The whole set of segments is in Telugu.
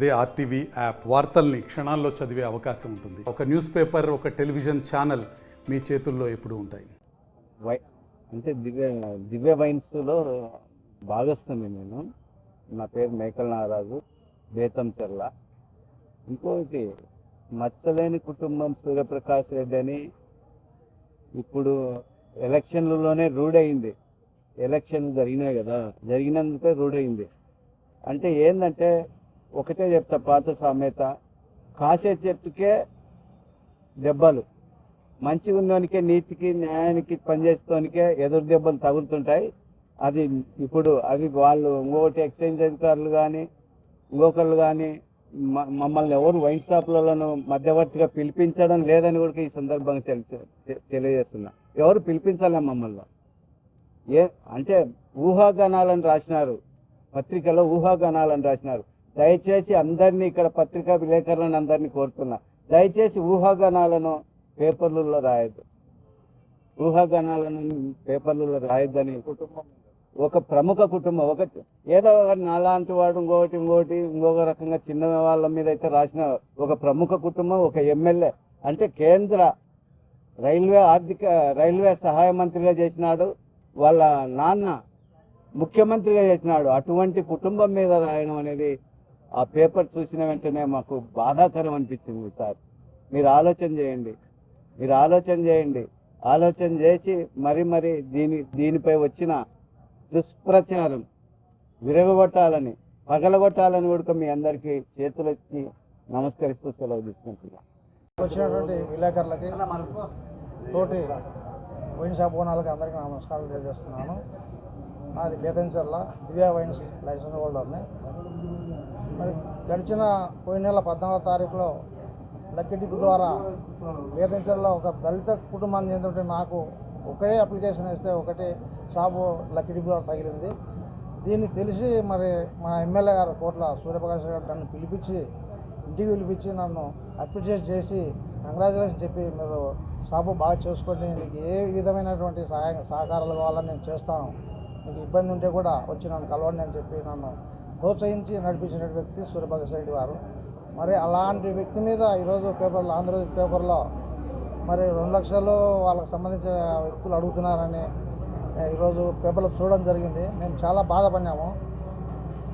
అదే ఆర్టీవీ యాప్ వార్తల్ని క్షణాల్లో చదివే అవకాశం ఉంటుంది. ఒక న్యూస్ పేపర్, ఒక టెలివిజన్ ఛానల్ మీ చేతుల్లో ఎప్పుడూ ఉంటాయి. అంటే దివ్య వైన్స్లో భాగస్వామి నేను. నా పేరు మేకల నాగరాజు, బేతంచెర్ల. ఇంకోటి మచ్చలేని కుటుంబం సూర్యప్రకాష్ రెడ్డి అని ఇప్పుడు ఎలక్షన్లలోనే రూఢయింది. ఎలక్షన్లు జరిగినాయి కదా, జరిగినందుకే రూఢయింది. అంటే ఏంటంటే ఒకటే చెప్తా, పాత సామెత, కాసే చెట్టుకే దెబ్బలు, మంచి ఉన్నోనికే, నీతికి న్యాయానికి పనిచేసుకోనికే ఎదురు దెబ్బలు తగులుతుంటాయి. అది ఇప్పుడు అవి వాళ్ళు ఇంకొకటి ఎక్స్చేంజ్ అధికారులు కానీ ఇంకొకళ్ళు కానీ మమ్మల్ని ఎవరు వైన్ షాపులను మధ్యవర్తిగా పిలిపించడం లేదని కూడా ఈ సందర్భంగా తెలియజేస్తున్నా. ఎవరు పిలిపించాలి మమ్మల్ని? అంటే ఊహాగానాలను రాసినారు, పత్రికలో ఊహాగానాలను రాసినారు. దయచేసి అందరినీ, ఇక్కడ పత్రికా విలేకరులను అందరినీ కోరుతున్నా, దయచేసి ఊహాగానాలను పేపర్లలో రాయద్దు. ఊహాగానాలను పేపర్లలో రాయొద్దని ఒక ప్రముఖ కుటుంబం, ఒక ఏదో నాలాంటి వాడు ఇంకొక రకంగా చిన్న వాళ్ళ మీద అయితే రాసిన ఒక ప్రముఖ కుటుంబం, ఒక ఎమ్మెల్యే, అంటే కేంద్ర రైల్వే సహాయ మంత్రిగా చేసినాడు, వాళ్ళ నాన్న ముఖ్యమంత్రిగా చేసినాడు. అటువంటి కుటుంబం మీద రాయడం అనేది ఆ పేపర్ చూసిన వెంటనే మాకు బాధాకరం అనిపించింది. సార్, మీరు ఆలోచన చేయండి. ఆలోచన చేసి మరి దీనిపై వచ్చిన దుష్ప్రచారం విరగొట్టాలని, పగలగొట్టాలని కూడా మీ అందరికీ చేతులెత్తి నమస్కరిస్తూ సెలవు తీసుకుంటున్నాను. వచ్చినటువంటి విలేకరులకి, తోటి వైన్ షాప్ ఓనర్లకి అందరికీ నమస్కారాలు తెలియజేస్తున్నాను. నాది బేతంచెర్ల, దివ్య వైన్స్ లైసెన్స్ హోల్డర్ని. మరి గడిచిన పోయిన నెల 14వ తారీఖులో లక్కీ డిప్ ద్వారా బేతంచెర్లలో ఒక దళిత కుటుంబాన్ని చెందిన నాకు ఒకే అప్లికేషన్ వేస్తే ఒకటి షాపు లక్కీ డిప్ ద్వారా తగిలింది. దీన్ని తెలిసి మరి మా ఎమ్మెల్యే గారు కోట్ల సూర్యప్రకాష్ గారు నన్ను ఇంటికి పిలిపించి నన్ను అప్రిషియేట్ చేసి కంగ్రాచులేషన్ చెప్పి, మీరు షాపు బాగా చేసుకోండి, మీకు ఏ విధమైనటువంటి సహకారాలు కావాలని నేను చేస్తాను, మీకు ఇబ్బంది ఉంటే కూడా వచ్చి నన్ను కలవండి అని చెప్పి నన్ను ప్రోత్సహించి నడిపించిన వ్యక్తి సూర్యప్రకాష్ రెడ్డి గారు. మరి అలాంటి వ్యక్తి మీద ఈరోజు పేపర్లో, ఆంధ్రప్రదేశ్ పేపర్లో మరి 2 లక్షలు వాళ్ళకి సంబంధించిన వ్యక్తులు అడుగుతున్నారని ఈరోజు పేపర్లో చూడడం జరిగింది. మేము చాలా బాధపడినాము.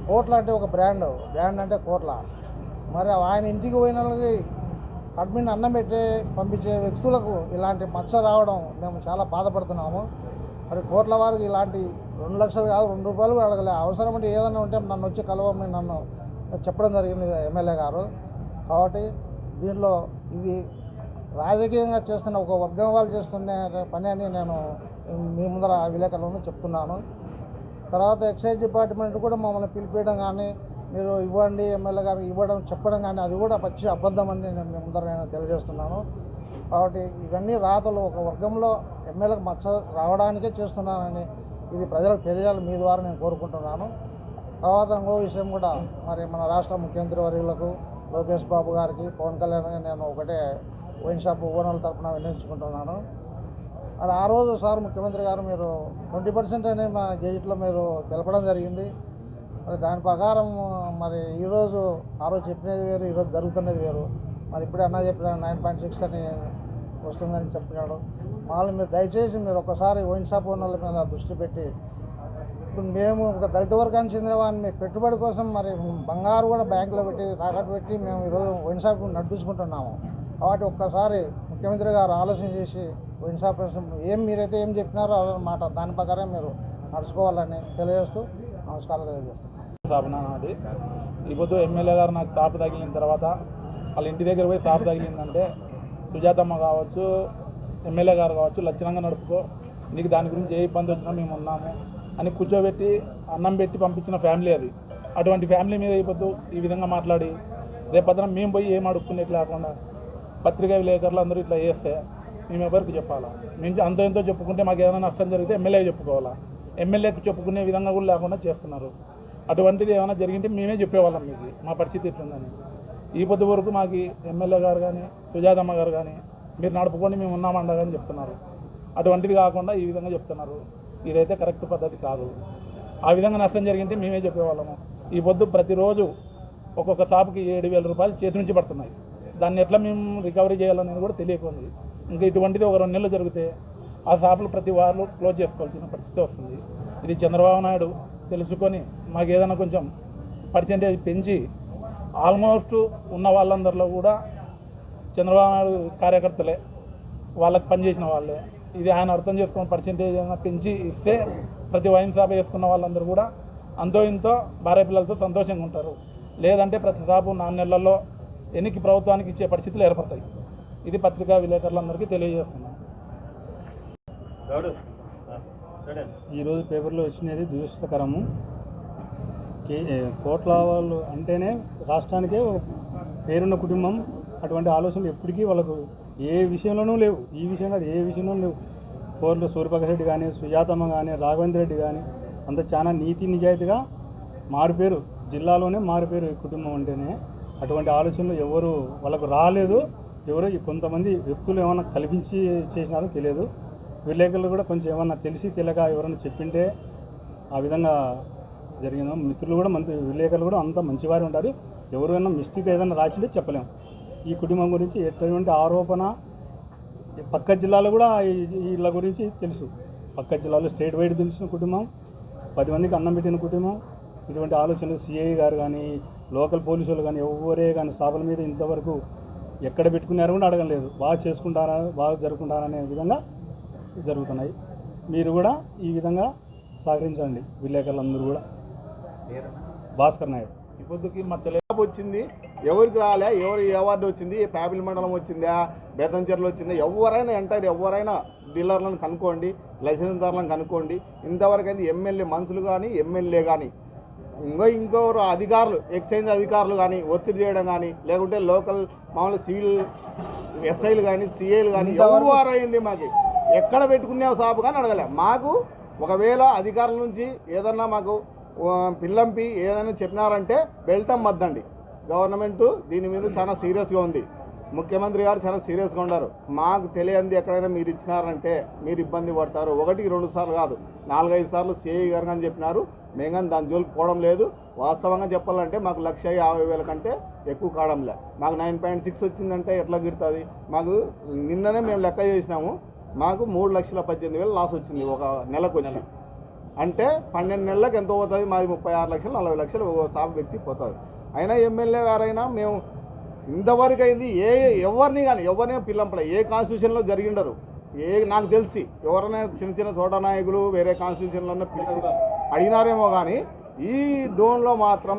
కోట్ల అంటే ఒక బ్రాండ్ అంటే కోట్ల. మరి ఆయన ఇంటికి పోయిన వాళ్ళకి అడ్మిన్ అన్నం పెట్టి పంపించే వ్యక్తులకు ఇలాంటి మచ్చ రావడం మేము చాలా బాధపడుతున్నాము. మరి కోట్ల వారికి ఇలాంటి 2 లక్షలు కాదు, 2 రూపాయలు కూడా అడగలే. అవసరం అంటే ఏదైనా ఉంటే నన్ను వచ్చి కలవమని నన్ను చెప్పడం జరిగింది ఎమ్మెల్యే గారు. కాబట్టి దీంట్లో ఇది రాజకీయంగా చేస్తున్న ఒక వర్గం వాళ్ళు చేస్తున్న పని అని నేను మీ ముందర విలేకరులను చెప్తున్నాను. తర్వాత ఎక్సైజ్ డిపార్ట్మెంట్ కూడా మమ్మల్ని పిలిపించడం కానీ, మీరు ఇవ్వండి ఎమ్మెల్యే గారు ఇవ్వడం చెప్పడం కానీ, అది కూడా పచ్చి అబద్ధం అని నేను మీ ముందర నేను తెలియజేస్తున్నాను. కాబట్టి ఇవన్నీ రాతలు ఒక వర్గంలో ఎమ్మెల్యేలకు మచ్చ రావడానికే చేస్తున్నానని ఇది ప్రజలకు తెలియాలి, మీ ద్వారా నేను కోరుకుంటున్నాను. తర్వాత ఇంకో విషయం కూడా, మరి మన రాష్ట్ర ముఖ్యమంత్రి వర్యులకు లోకేష్ బాబు గారికి, పవన్ కళ్యాణ్ నేను ఒకటే వైన్ షాప్ ఓనర్ల తరఫున వినియోగించుకుంటున్నాను. మరి ఆ రోజు సార్ ముఖ్యమంత్రి గారు మీరు 20% అనే మా గెజిట్లో మీరు తెలపడం జరిగింది. మరి దాని ప్రకారం మరి ఈరోజు ఆ రోజు చెప్పినది వేరు, ఈరోజు జరుగుతున్నది వేరు. మరి ఇప్పుడే అన్న చెప్పిన 9.6 అని వస్తుందని చెప్పినాడు. వాళ్ళు మీరు దయచేసి మీరు ఒకసారి వైన్ షాప్ ఓనర్ల మీద దృష్టి పెట్టి, ఇప్పుడు మేము ఒక దళిత వర్గానికి చెందిన వాడిని పెట్టుబడి కోసం మరి బంగారు కూడా బ్యాంకులో పెట్టి తాకట్టు పెట్టి మేము ఈరోజు వైన్ షాప్ నడిపించుకుంటున్నాము. కాబట్టి ఒక్కసారి ముఖ్యమంత్రి గారు ఆలోచన చేసి వైన్ షాప్ మీరైతే ఏం చెప్పినారో మాట దాని ప్రకారం మీరు నడుచుకోవాలని తెలియజేస్తూ నమస్కారాలు తెలియజేస్తాను. నాది ఈ పొద్దు ఎమ్మెల్యే గారు నాకు షాపు తగిలిన తర్వాత వాళ్ళ ఇంటి దగ్గర పోయి షాపు తగిలిందంటే, సుజాతమ్మ కావచ్చు, ఎమ్మెల్యే గారు కావచ్చు, లక్షణంగా నడుపుకో, నీకు దాని గురించి ఏ ఇబ్బంది వచ్చినా మేము ఉన్నాము అని కూర్చోబెట్టి అన్నం పెట్టి పంపించిన ఫ్యామిలీ అది. అటువంటి ఫ్యామిలీ మీద అయిపోతూ ఈ విధంగా మాట్లాడి రేపొద్దున మేము పోయి ఏం అడుక్కునేది లేకుండా పత్రికా విలేకరులు అందరూ ఇట్లా చేస్తే మేము ఎవరికి చెప్పాలా? మేము అంత ఎంతో చెప్పుకుంటే మాకు ఏదైనా నష్టం జరిగితే ఎమ్మెల్యేకి చెప్పుకోవాలా? ఎమ్మెల్యేకి చెప్పుకునే విధంగా కూడా లేకుండా చేస్తున్నారు. అటువంటిది ఏమైనా జరిగింటే మేమే చెప్పేవాళ్ళం మీకు మా పరిస్థితి ఎట్లుందని. ఈ పొద్దు వరకు మాకు ఎమ్మెల్యే గారు కానీ సుజాతమ్మ గారు కానీ మీరు నడుపుకొని మేము ఉన్నామండగాని చెప్తున్నారు. అటువంటిది కాకుండా ఈ విధంగా చెప్తున్నారు. ఇదైతే కరెక్ట్ పద్ధతి కాదు. ఆ విధంగా నష్టం జరిగింటే మేమే చెప్పేవాళ్ళము. ఈ పొద్దు ప్రతిరోజు ఒక్కొక్క షాప్కి 7,000 రూపాయలు చేతి నుంచి పడుతున్నాయి. దాన్ని ఎట్లా మేము రికవరీ చేయాలనేది కూడా తెలియకుంది. ఇంకా ఇటువంటిది ఒక 2 నెలలు జరిగితే ఆ షాపులు ప్రతి వారు క్లోజ్ చేసుకోవాల్సిన పరిస్థితి వస్తుంది. ఇది చంద్రబాబు నాయుడు తెలుసుకొని మాకు ఏదైనా కొంచెం పర్సెంటేజ్ పెంచి ఆల్మోస్ట్ ఉన్న వాళ్ళందరిలో కూడా చంద్రబాబు నాయుడు కార్యకర్తలే, వాళ్ళకి పనిచేసిన వాళ్ళే. ఇది ఆయన అర్థం చేసుకున్న పర్సెంటేజ్ ఏమైనా పెంచి ఇస్తే ప్రతి వైన్ షాప్ వేసుకున్న వాళ్ళందరూ కూడా అంతో ఇంతో భార్య పిల్లలతో సంతోషంగా ఉంటారు. లేదంటే ప్రతి షాపు 4 నెలల్లో ఎన్నిక ప్రభుత్వానికి ఇచ్చే పరిస్థితులు ఏర్పడతాయి. ఇది పత్రికా విలేకరులందరికీ తెలియజేస్తున్నాం. ఈరోజు పేపర్లో వచ్చినది దురదృష్టకరము. కోట్ల వాళ్ళు అంటేనే రాష్ట్రానికే పేరున్న కుటుంబం. అటువంటి ఆలోచనలు ఎప్పటికీ వాళ్ళకు ఏ విషయంలోనూ లేవు. ఈ విషయం కాదు, ఏ విషయంలోనూ లేవు. కోర్టులో సూర్యప్రకాష్ రెడ్డి కానీ, సుజాతమ్మ కానీ, రాఘవేంద్ర రెడ్డి కానీ అంత చాలా నీతి నిజాయితీగా మారిపోయారు. జిల్లాలోనే మారిపోయారు ఈ కుటుంబం అంటేనే. అటువంటి ఆలోచనలు ఎవరు వాళ్ళకు రాలేదు. ఎవరో కొంతమంది వ్యక్తులు ఏమన్నా కల్పించి చేసినారో తెలియదు. విలేకరులు కూడా కొంచెం ఏమన్నా తెలిసి తెలియక ఎవరైనా చెప్పింటే ఆ విధంగా జరిగిందో. మిత్రులు కూడా విలేకరులు కూడా అంత మంచివారు ఉంటారు. ఎవరైనా మిస్టేక్ ఏదైనా రాసింటే చెప్పలేము. ఈ కుటుంబం గురించి ఎటువంటి ఆరోపణ పక్క జిల్లాలో కూడా వీళ్ళ గురించి తెలుసు. పక్క జిల్లాలో స్టేట్ వైడ్ తెలిసిన కుటుంబం, 10 మందికి అన్నం పెట్టిన కుటుంబం. ఇటువంటి ఆలోచనలు సిఐ గారు కానీ, లోకల్ పోలీసులు కానీ ఎవరే కానీ షాపుల మీద ఇంతవరకు ఎక్కడ పెట్టుకున్నారో కూడా అడగలేదు. బాగా చేసుకుంటారా, బాగా జరుపుకుంటారా అనే విధంగా జరుగుతున్నాయి. మీరు కూడా ఈ విధంగా సహకరించండి విలేకరులందరూ కూడా. భాస్కర్ నాయుడు. పొద్దుకి మా తెలంగాణ వచ్చింది, ఎవరికి రాలే, ఎవరు ఏ అవార్డు వచ్చింది, ప్యాపిల్ మండలం వచ్చిందా, బేతంచెర్లు వచ్చిందా, ఎవరైనా ఎంటర్ ఎవరైనా డీలర్లను కనుక్కోండి, లైసెన్స్దారులను కనుక్కోండి. ఇంతవరకు అయితే ఎమ్మెల్యే మనుషులు కానీ, ఎమ్మెల్యే కానీ, ఇంకోరు అధికారులు, ఎక్సైజ్ అధికారులు కానీ ఒత్తిడి చేయడం కానీ, లేకుంటే లోకల్ మామూలు సివిల్ ఎస్ఐలు కానీ, సిఐలు కానీ ఎవరైంది మాకు ఎక్కడ పెట్టుకునే షాపు కానీ అడగలే. మాకు ఒకవేళ అధికారుల నుంచి ఏదన్నా మాకు పిల్లంపి ఏదైనా చెప్పినారంటే వెళ్తాం మద్దండి. గవర్నమెంట్ దీని మీద చాలా సీరియస్గా ఉంది. ముఖ్యమంత్రి గారు చాలా సీరియస్గా ఉన్నారు. మాకు తెలియంది ఎక్కడైనా మీరు ఇచ్చినారంటే మీరు ఇబ్బంది పడతారు. 1-2 సార్లు కాదు, 4-5 సార్లు సిఐ గారు కానీ చెప్పినారు. మేము కానీ దాని జోలికి పోవడం లేదు. వాస్తవంగా చెప్పాలంటే మాకు 1,50,000 కంటే ఎక్కువ కావడంలే. మాకు 9.6 వచ్చిందంటే ఎట్లా గిడుతుంది? మాకు నిన్ననే మేము లెక్క చేసినాము. మాకు 3,18,000 లాస్ వచ్చింది ఒక నెలకు వచ్చి. అంటే 12 నెలలకు ఎంత పోతుంది? మాది 36 లక్షలు 40 లక్షలు ఒక షాప్ వ్యక్తి పోతుంది. అయినా ఎమ్మెల్యే గారైనా మేము ఇంతవరకు అయింది ఎవరిని కానీ ఎవరిని పిల్లంపడ ఏ కాన్స్టిట్యూషన్లో జరిగిండరు. నాకు తెలిసి ఎవరైనా చిన్న చోట నాయకులు వేరే కాన్స్టిట్యూషన్లో పిలిచి అడిగినారేమో కానీ ఈ డోన్లో మాత్రం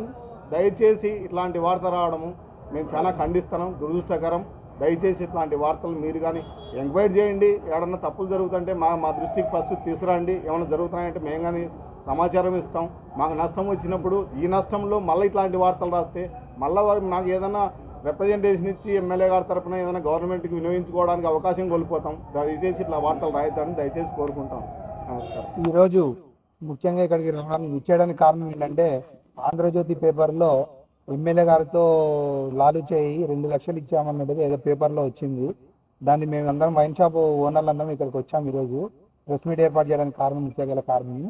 దయచేసి ఇట్లాంటి వార్త రావడము మేము చాలా ఖండిస్తున్నాం, దురదృష్టకరం. దయచేసి ఇట్లాంటి వార్తలు మీరు కానీ ఎంక్వైరీ చేయండి. ఏమన్నా తప్పులు జరుగుతుంటే మా దృష్టికి ఫస్ట్ తీసుకురండి. ఏమైనా జరుగుతున్నాయంటే మేము కానీ సమాచారం ఇస్తాం. మాకు నష్టం వచ్చినప్పుడు ఈ నష్టంలో మళ్ళీ ఇట్లాంటి వార్తలు రాస్తే మళ్ళీ మాకు ఏదైనా రిప్రజెంటేషన్ ఇచ్చి ఎమ్మెల్యే గారి తరఫున ఏదైనా గవర్నమెంట్కి వినియోగించుకోవడానికి అవకాశం కోల్పోతాం. దయచేసి ఇట్లా వార్తలు రాయొద్దని దయచేసి కోరుకుంటాం. నమస్కారం. ఈరోజు ముఖ్యంగా ఇక్కడికి ఇచ్చేయడానికి కారణం ఏంటంటే ఆంధ్రజ్యోతి పేపర్లో ఎమ్మెల్యే గారితో లాలు చేయి 2 లక్షలు ఇచ్చామన్నది ఏదో పేపర్లో వచ్చింది. దాన్ని మేము అందరం వైన్ షాప్ ఓనర్లందరం ఇక్కడికి వచ్చాము. ఈరోజు ప్రెస్ మీట్ ఏర్పాటు చేయడానికి కారణం, ముఖ్య కారణం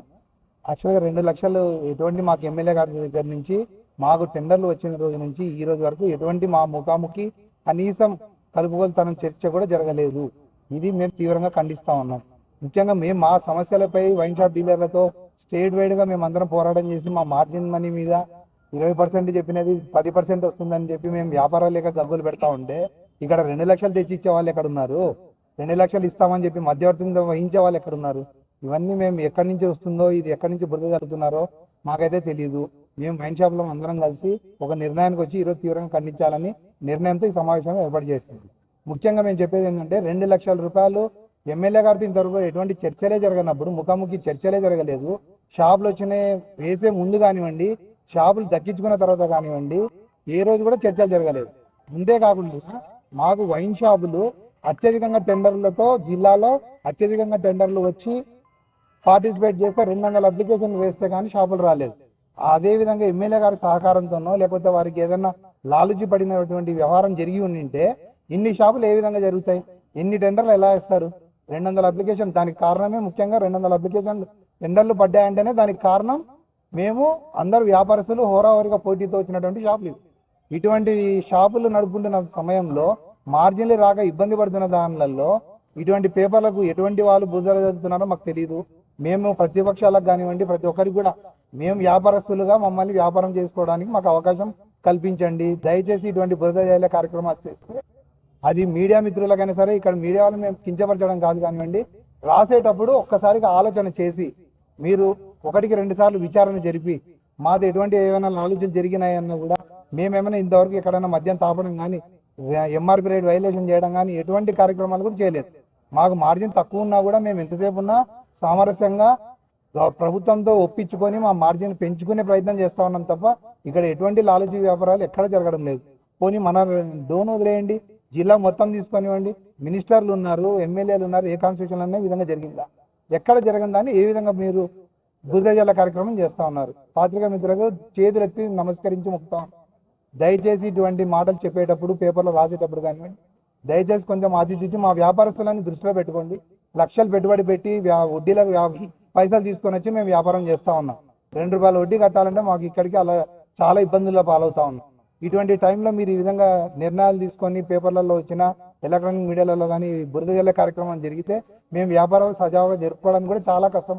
యాక్చువల్గా 2 లక్షలు ఎటువంటి మాకు ఎమ్మెల్యే గారి దగ్గర నుంచి మాకు టెండర్లు వచ్చిన రోజు నుంచి ఈ రోజు వరకు ఎటువంటి మా ముఖాముఖి కనీసం కలుపుగోలుతనం చర్చ కూడా జరగలేదు. ఇది మేము తీవ్రంగా ఖండిస్తా ఉన్నాం. ముఖ్యంగా మేము మా సమస్యలపై వైన్ షాప్ డీలర్లతో స్టేట్ వైడ్ గా మేము అందరం పోరాటం చేసి మా మార్జిన్ మనీ మీద 20% చెప్పినది 10% వస్తుందని చెప్పి మేము వ్యాపారాలు లేక గగ్గులు పెడతా ఉంటే ఇక్కడ 2 లక్షలు తెచ్చి ఇచ్చే వాళ్ళు ఎక్కడ ఉన్నారు? 2 లక్షలు ఇస్తామని చెప్పి మధ్యవర్తిని వహించే వాళ్ళు ఎక్కడ ఉన్నారు? ఇవన్నీ మేము ఎక్కడి నుంచి వస్తుందో, ఇది ఎక్కడి నుంచి బురద జరుగుతున్నారో మాకైతే తెలియదు. మేము వైన్ షాప్ లో అందరం కలిసి ఒక నిర్ణయానికి వచ్చి ఈరోజు తీవ్రంగా ఖండించాలని నిర్ణయంతో ఈ సమావేశం ఏర్పాటు చేస్తుంది. ముఖ్యంగా మేము చెప్పేది ఏంటంటే 2 లక్షల రూపాయలు ఎమ్మెల్యే గారితో ఇంతవరకు ఎటువంటి చర్చలే జరగనప్పుడు, ముఖాముఖి చర్చలే జరగలేదు. షాపులు వచ్చిన వేసే ముందు కానివ్వండి, షాపులు దక్కించుకున్న తర్వాత కానివ్వండి, ఏ రోజు కూడా చర్చలు జరగలేదు. అంతేకాకుండా మాకు వైన్ షాపులు అత్యధికంగా టెండర్లతో జిల్లాలో అత్యధికంగా టెండర్లు వచ్చి పార్టిసిపేట్ చేస్తే 200 అప్లికేషన్లు వేస్తే కానీ షాపులు రాలేదు. అదే విధంగా ఎమ్మెల్యే గారి సహకారంతోనో లేకపోతే వారికి ఏదైనా లాలుచి పడినటువంటి వ్యవహారం జరిగి ఉండింటే ఇన్ని షాపులు ఏ విధంగా జరుగుతాయి? ఎన్ని టెండర్లు ఎలా వేస్తారు? 200 అప్లికేషన్. దానికి కారణమే ముఖ్యంగా 200 అప్లికేషన్ టెండర్లు పడ్డాయంటేనే దానికి కారణం మేము అందరు వ్యాపారస్తులు హోరాహోరీగా పోటీతో వచ్చినటువంటి షాపులు. ఇటువంటి షాపులు నడుపుకుంటున్న సమయంలో మార్జిన్లు రాక ఇబ్బంది పడుతున్న దానిలలో ఇటువంటి పేపర్లకు ఎటువంటి వాళ్ళు బురదలు జరుగుతున్నారో మాకు తెలియదు. మేము ప్రతిపక్షాలకు కానివ్వండి, ప్రతి ఒక్కరికి కూడా మేము వ్యాపారస్తులుగా మమ్మల్ని వ్యాపారం చేసుకోవడానికి మాకు అవకాశం కల్పించండి. దయచేసి ఇటువంటి బురద జల్లే కార్యక్రమాలు చేస్తే అది మీడియా మిత్రులకైనా సరే, ఇక్కడ మీడియా వాళ్ళు మేము కించపరచడం కాదు కానివ్వండి, రాసేటప్పుడు ఒక్కసారిగా ఆలోచన చేసి మీరు 1-2 సార్లు విచారణ జరిపి మాది ఎటువంటి ఏమైనా ఆలోచన జరిగినాయన్నా కూడా మేమేమైనా ఇంతవరకు ఎక్కడైనా మద్యం తాపడం కానీ, ఎంఆర్పి రేట్ వైలేషన్ చేయడం కానీ ఎటువంటి కార్యక్రమాలు కూడా చేయలేదు. మాకు మార్జిన్ తక్కువ ఉన్నా కూడా మేము ఎంతసేపు ఉన్నా సామరస్యంగా ప్రభుత్వంతో ఒప్పించుకొని మా మార్జిన్ పెంచుకునే ప్రయత్నం చేస్తా ఉన్నాం తప్ప ఇక్కడ ఎటువంటి లాలచీ వ్యాపారాలు ఎక్కడ జరగడం లేదు. పోనీ మన డోన్ వదిలేయండి, జిల్లా మొత్తం తీసుకొనివ్వండి, మినిస్టర్లు ఉన్నారు, ఎమ్మెల్యేలు ఉన్నారు, ఏ కాన్స్టిట్యూషన్ అనే విధంగా జరిగిందా? ఎక్కడ జరగదని ఏ విధంగా మీరు బురదజల్ల కార్యక్రమం చేస్తా ఉన్నారు? పాత్రికా మిత్రులకు చేతులెత్తి నమస్కరించి మొక్కుతా ఉన్నాం. దయచేసి ఇటువంటి మాటలు చెప్పేటప్పుడు, పేపర్లో రాసేటప్పుడు కానివ్వండి, దయచేసి కొంచెం ఆచితూచి మా వ్యాపారస్తులను దృష్టిలో పెట్టుకోండి. లక్షలు పెట్టుబడి పెట్టి వడ్డీలకు పైసలు తీసుకొని వచ్చి మేము వ్యాపారం చేస్తా ఉన్నాం. ₹2 వడ్డీ కట్టాలంటే మాకు ఇక్కడికి అలా చాలా ఇబ్బందుల్లో పాలవుతా ఉన్నాం. ఇటువంటి టైంలో మీరు ఈ విధంగా నిర్ణయాలు తీసుకొని పేపర్లలో వచ్చిన ఎలక్ట్రానిక్ మీడియాలలో కానీ బురద జల్లే కార్యక్రమం జరిగితే మేము వ్యాపారాలు సజావుగా జరుపుకోవడానికి కూడా చాలా కష్టం.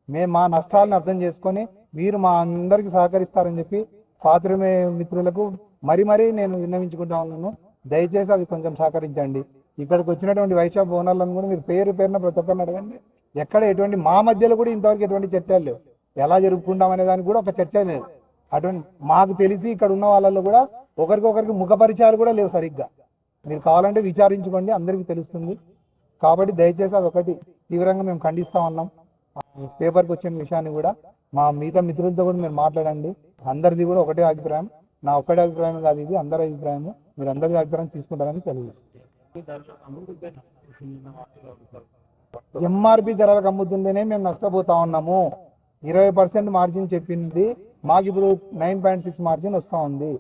మేము మా నష్టాలను అర్థం చేసుకొని మీరు మా అందరికి సహకరిస్తారని చెప్పి పాత్రికే మిత్రులకు మరీ నేను విన్నవించుకుంటా ఉన్నాను. దయచేసి అది కొంచెం సహకరించండి. ఇక్కడికి వచ్చినటువంటి వైశాఖ ఓనర్లను కూడా మీరు పేరున ప్రతి ఒక్కరిని అడగండి. ఎక్కడ ఎటువంటి మా మధ్యలో కూడా ఇంతవరకు ఎటువంటి చర్చలు లేవు. ఎలా జరుపుకుంటాం అనే దానికి కూడా ఒక చర్చ లేదు. అటువంటి మాకు తెలిసి ఇక్కడ ఉన్న వాళ్ళలో కూడా ఒకరికొకరికి ముఖ పరిచయాలు కూడా లేవు సరిగ్గా. మీరు కావాలంటే విచారించుకోండి, అందరికీ తెలుస్తుంది. కాబట్టి దయచేసి అది ఒకటి తీవ్రంగా మేము ఖండిస్తా ఉన్నాం. పేపర్కి వచ్చిన విషయాన్ని కూడా మా మిగతా మిత్రులతో కూడా మీరు మాట్లాడండి. అందరిది కూడా ఒకటే అభిప్రాయం, నా ఒక్కటే అభిప్రాయం కాదు, ఇది అందరి అభిప్రాయం. మీరు అందరి అభిప్రాయం తీసుకుంటారని తెలియజేస్తుంది. ఎంఆర్పి ధరలకు అమ్ముతుంటేనే మేము నష్టపోతా ఉన్నాము. 20% మార్జిన్ చెప్పింది, మాకు ఇప్పుడు 9.6 మార్జిన్ వస్తూ ఉంది.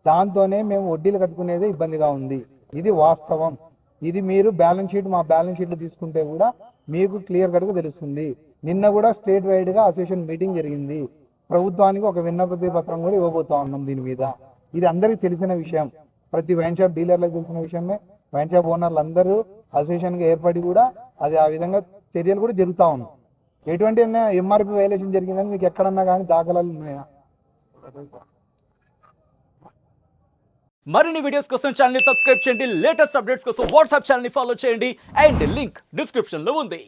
దాంతోనే మేము వడ్డీలు కట్టుకునేది ఇబ్బందిగా ఉంది. ఇది వాస్తవం. ఇది మీరు బ్యాలెన్స్ షీట్, మా బ్యాలెన్స్ షీట్లు తీసుకుంటే కూడా మీకు క్లియర్ కట్గా తెలుస్తుంది. నిన్న కూడా స్టేట్ వైడ్ గా అసోసియేషన్ మీటింగ్ జరిగింది. ప్రభుత్వానికి ఒక విన్నపతి పత్రం కూడా ఇవ్వబోతా ఉన్నాం దీని మీద. ఇది అందరికీ తెలిసిన విషయం, ప్రతి వైన్ షాప్ డీలర్లకు తెలిసిన విషయమే. వైన్ షాప్ ఓనర్లు అందరూ అసోసియేషన్ గా ఏర్పడి కూడా అది ఆ విధంగా చర్యలు కూడా జరుగుతూ ఉన్నాయి. ఎటువంటి ఎంఆర్పి వైలేషన్ జరిగిందని మీకు ఎక్కడన్నా కానీ దాఖలాలు ఉన్నాయా? మరిన్ని వీడియోస్ కోసం ఛానల్ ని సబ్స్క్రైబ్ చేయండి. లేటెస్ట్ అప్డేట్స్ కోసం వాట్సాప్ ఛానల్ ని ఫాలో చేయండి. అండ్ లింక్ డిస్క్రిప్షన్ లో ఉంది.